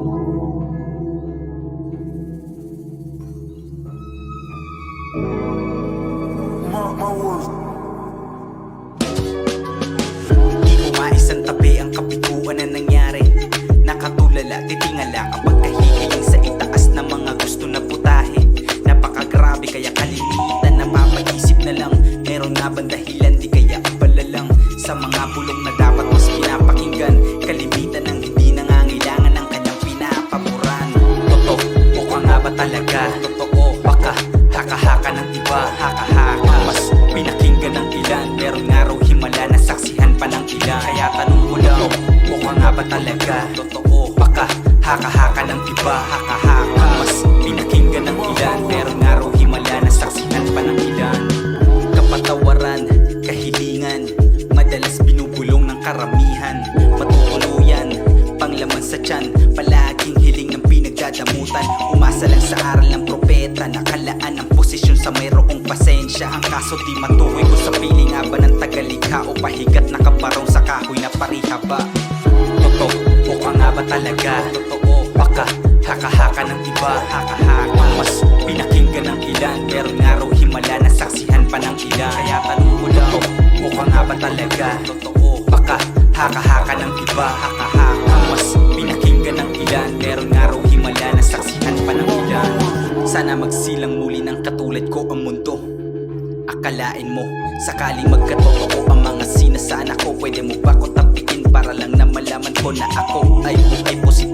Di umais ang tabi ang kapiguan na nangyari. Nakatulala, titingala kapag kahihiling sa itaas na mga gusto na putahe. Napakagrabe kaya kalimitan, napapaisip na lang. Meron nga bang dahilan, di kaya abala lang sa mga bulong na dapat mas pinapakinggan. Kalimitan ang hindi nangangailangan ng kanyang pinapaboran. Totoo, mukha nga ba talaga? Totoo, baka haka-haka ng iba, haka-haka mas pinakinggan ng ilan. Meron nga raw himala na saksihan pa ng ilan. Kaya tanong ko lang, mukha nga ba talaga? Totoo, baka haka-haka ng iba, haka-haka mas pinakinggan ng ilan. Meron nga raw himala na saksihan pa ng ilan. Kapatawaran, kahilingan, madalas binubulong ng karamihan. Matutuluyan, panglaman sa tiyan, palaging hiling ng pinagdadamutan. Umasa lang sa aral ng propeta, nakalaan ang posisyon sa mayroong pasensya. Ang kaso di matukoy kung sa piling nga ba ng tagalikha o pahigat nakabarong sa kahoy na parihaba. Totoo, mukha nga ba talaga? Totoo, baka haka-haka ng iba, haka-haka mas pinakinggan ng ilan. Meron nga raw himala na saksihan pa ng ilan. Kaya tanong ko lang, mukha nga ba talaga? Totoo, baka haka-haka ng iba, haka-haka mas pinakinggan ng ilan. Meron nga raw himala na saksihan pa ng ilan. Sana magsilang muli ng katulad ko ang mundo. Akalain mo, sakaling magkatotoo ang mga sinasana ko, pwede mo ba ko tapikin para lang na malaman ko na ako ay buhay positibo?